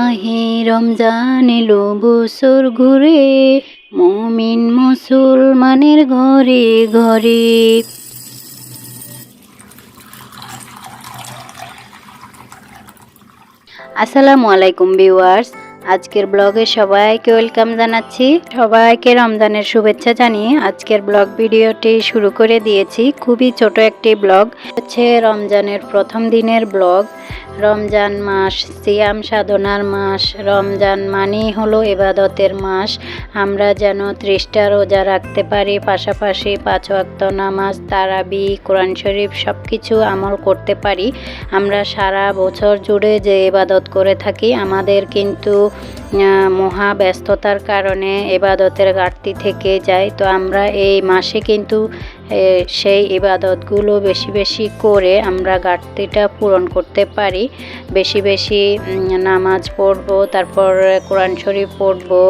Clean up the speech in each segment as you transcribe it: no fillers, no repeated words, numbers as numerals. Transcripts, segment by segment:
মাহে রমজান এলো বছর ঘুরে, মুমিন মুসলমানের ঘরে ঘরে। আসসালামু আলাইকুম ভিউয়ার্স, আজকের ব্লগে সবাইকে ওয়েলকাম জানাচ্ছি। সবাইকে রমজানের শুভেচ্ছা জানিয়ে আজকের ব্লগ ভিডিওটি শুরু করে দিয়েছি। খুবই ছোট একটি ব্লগ হচ্ছে রমজানের প্রথম দিনের ব্লগ। রমজান মাস সিয়াম সাধনার মাস। রমজান মানেই হলো ইবাদতের মাস। আমরা যেন 30টা রোজা রাখতে পারি, পাশাপাশি 5 ওয়াক্ত নামাজ, তারাবি, কোরআন শরীফ সব কিছু আমল করতে পারি। আমরা সারা বছর জুড়ে যে ইবাদত করে থাকি, আমাদের কিন্তু মহা ব্যস্ততার কারণে ইবাদতের ঘাটতি থেকে যায়। তো আমরা এই মাসে কিন্তু সেই ইবাদতগুলো বেশি বেশি করে আমরা ঘাটতিটা পূরণ করতে পারি। বেশি বেশি নামাজ পড়বো, তারপর কোরআন শরীফ পড়বো।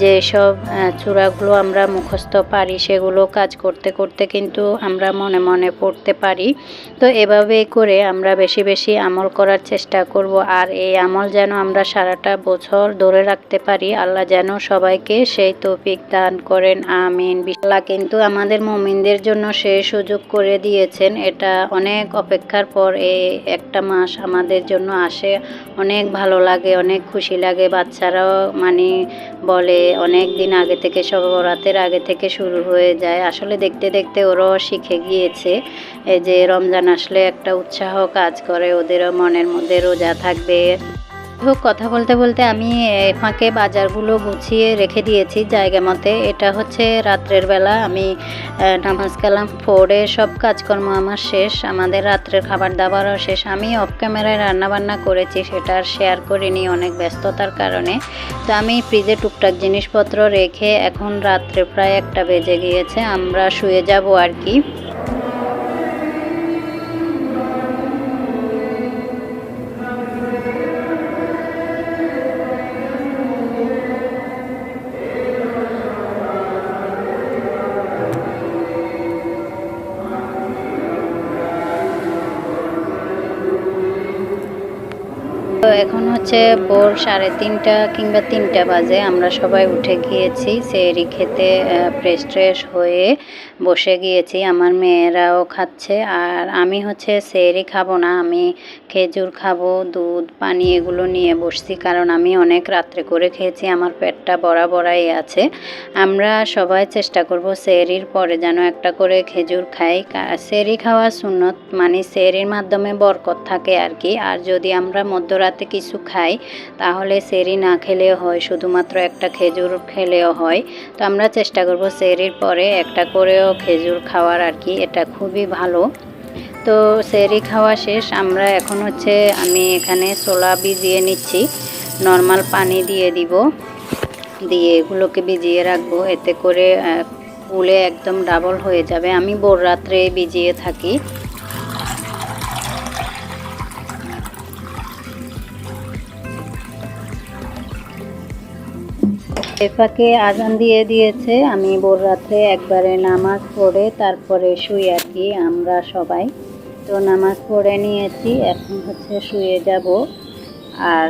যেসব সূরাগুলো আমরা মুখস্থ পারি সেগুলো কাজ করতে করতে কিন্তু আমরা মনে মনে পড়তে পারি। তো এভাবে করে আমরা বেশি বেশি আমল করার চেষ্টা করব। আর এই আমল যেন আমরা সারাটা বছর ধরে রাখতে পারি। আল্লাহ যেন সবাইকে সেই তৌফিক দান করেন, আমিন। আল্লাহ কিন্তু আমাদের মুমিনদের জন্য সে সুযোগ করে দিয়েছেন। এটা অনেক অপেক্ষার পর এই একটা মাস আমাদের জন্য আসে। অনেক ভালো লাগে, অনেক খুশি লাগে। বাচ্চারাও বলে অনেক দিন আগে থেকে, শবে বরাতের আগে থেকে শুরু হয়ে যায়। আসলে দেখতে দেখতে ওরাও শিখে গিয়েছে। এই যে রমজান আসলে একটা উৎসাহ কাজ করে, ওদেরও মনের মধ্যে রোজা থাকবে। কথা বলতে বলতে আমি ফাঁকে বাজারগুলো গুছিয়ে রেখে দিয়েছি জায়গা মতে। এটা হচ্ছে রাত্রের বেলা আমি নামাজ কালাম পড়ে সব কাজকর্ম আমার শেষ। আমাদের রাত্রের খাবার দাবারও শেষ। আমি অফ ক্যামেরায় রান্নাবান্না করেছি, সেটা আর শেয়ার করিনি অনেক ব্যস্ততার কারণে। তো আমি ফ্রিজে টুকটাক জিনিসপত্র রেখে এখন রাত্রে প্রায় 1টা বেজে গিয়েছে, আমরা শুয়ে যাব আর কি। তো এখন হচ্ছে ভোর 3:30 কিংবা 3টা বাজে। আমরা সবাই উঠে গিয়েছি সেহরি খেতে। ফ্রেশ ট্রেশ হয়ে বসে গিয়েছি, আমার মেয়েরাও খাচ্ছে। আর আমি হচ্ছে সেহরি খাবো না, আমি খেজুর খাবো, দুধ পানি এগুলো নিয়ে বসছি, কারণ আমি অনেক রাত্রে করে খেয়েছি, আমার পেটটা বড়াই আছে। আমরা সবাই চেষ্টা করব সেহরির পরে যেন একটা করে খেজুর খাই। সেহরি খাওয়া সুন্নত, সেহরির মাধ্যমে বরকত থাকে আর কি। আর যদি আমরা মধ্যরাতে কিছু খাই তাহলে সেহরি না খেলেও হয়, শুধুমাত্র একটা খেজুর খেলেও হয়। তো আমরা চেষ্টা করব সেহরির পরে একটা করেও খেজুর খাওয়ার আর কি, এটা খুবই ভালো। তো সেহরি খাওয়া শেষ। আমরা এখন হচ্ছে আমি এখানে ছোলা ভিজিয়ে নিচ্ছি, নর্মাল পানি দিয়ে দিব, দিয়ে এগুলোকে ভিজিয়ে রাখবো। এতে করে ফুলে একদম ডাবল হয়ে যাবে। আমি ভোর রাত্রে ভিজিয়ে থাকি। এফাকে আজান দিয়ে দিয়েছে। আমি ভোর রাত্রে একবারে নামাজ পড়ে তারপরে শুই আর কি আমরা সবাই। তো নামাজ পড়ে নিয়েছি, এখন হচ্ছে শুয়ে যাব। আর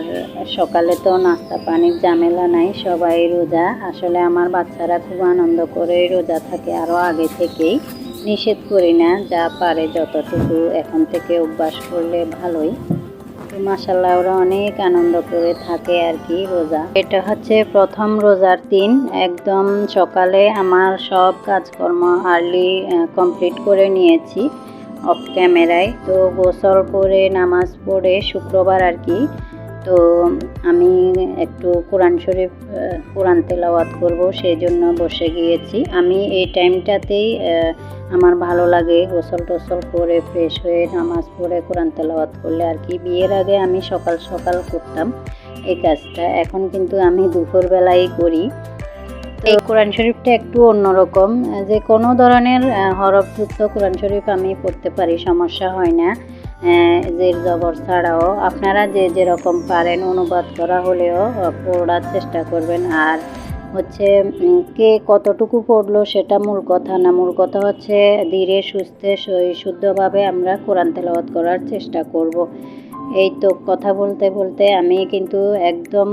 সকালে তো নাস্তা পানির ঝামেলা নাই, সবাই রোজা। আসলে আমার বাচ্চারা খুব আনন্দ করে রোজা থাকে আরও আগে থেকেই। নিষেধ করি না, যা পারে যতটুকু এখন থেকে অভ্যাস করলে ভালোই। মাশাআল্লাহ ওরা অনেক আনন্দ করে থাকে আর কি রোজা। এটা হচ্ছে প্রথম রোজার দিন। একদম সকালে আমার সব কাজকর্ম আর্লি কমপ্লিট করে নিয়েছি অফ ক্যামেরায়। তো গোসল করে নামাজ পড়ে, শুক্রবার আর কি, তো আমি একটু কোরআন শরীফ কোরআন তেলাওয়াত করব, সেই জন্য বসে গিয়েছি। আমি এই টাইমটাতেই আমার ভালো লাগে গোসল টোসল করে ফ্রেশ হয়ে নামাজ পড়ে কোরআন তেলাওয়াত করলে আর কি। বিয়ের আগে আমি সকাল সকাল করতাম এই কাজটা, এখন কিন্তু আমি দুপুরবেলাই করি। এই কোরআন শরীফটা একটু অন্যরকম, যে কোনো ধরনের হরফযুক্ত কোরআন শরীফ আমি পড়তে পারি, সমস্যা হয় না। জের জবর ছাড়াও আপনারা যে যেরকম পারেন অনুবাদ করা হলেও পড়ার চেষ্টা করবেন। আর হচ্ছে কে কতটুকু পড়লো সেটা মূল কথা না, মূল কথা হচ্ছে ধীরে সুস্থে শুদ্ধভাবে আমরা কোরআন তেলাওয়াত করার চেষ্টা করব। এই তো কথা বলতে বলতে আমি কিন্তু একদম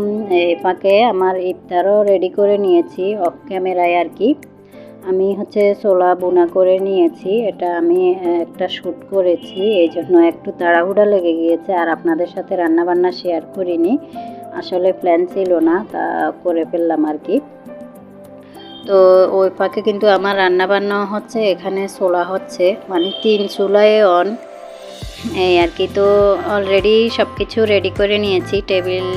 ফাঁকে আমার ইফতারও রেডি করে নিয়েছি অফ ক্যামেরায় আর কি। আমি হচ্ছে ছোলা বোনা করে নিয়েছি, এটা আমি একটা শ্যুট করেছি, এই জন্য একটু তাড়াহুড়া লেগে গিয়েছে আর আপনাদের সাথে রান্নাবান্না শেয়ার করিনি। আসলে প্ল্যান ছিল না, তা করে ফেললাম আর কি। তো ওই ফাঁকে কিন্তু আমার রান্নাবান্না হচ্ছে, এখানে ছোলা হচ্ছে, মানে 3 চুলায় অন এই আর কি। তো অলরেডি সব কিছু রেডি করে নিয়েছি, টেবিল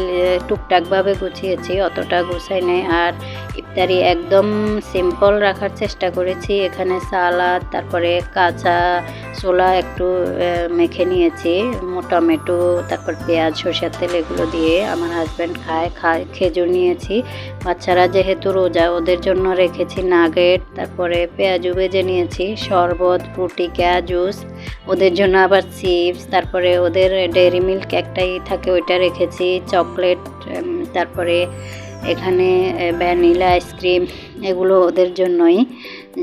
টুকটাকভাবে গুছিয়েছি, অতটা গুছাই নেই। আর ইফতারি একদম সিম্পল রাখার চেষ্টা করেছি। এখানে সালাদ, তারপরে কাঁচা ছোলা একটু মেখে নিয়েছি, টমেটো, তারপর পেঁয়াজ, সরষের তেল এগুলো দিয়ে আমার হাজব্যান্ড খায়। খেজুর নিয়েছি, বাচ্চারা যেহেতু রোজা ওদের জন্য রেখেছি নাগেট, তারপরে পেঁয়াজু ভেজে নিয়েছি, শরবত, ফ্রুটিকা জুস, ওদের জন্য আবার চিপস, তারপরে ওদের ডেইরি মিল্ক একটাই থাকে ওইটা রেখেছি, চকলেট, তারপরে এখানে ভ্যানিলা আইসক্রিম, এগুলো ওদের জন্যই।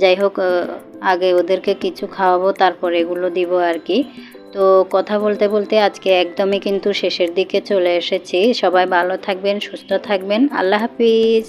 যাই হোক, আগে ওদেরকে কিছু খাওয়াবো, তারপরে এগুলো দিব আর কি। তো কথা বলতে বলতে আজকে একদমই কিন্তু শেষের দিকে চলে এসেছি। সবাই ভালো থাকবেন, সুস্থ থাকবেন, আল্লাহ হাফিজ।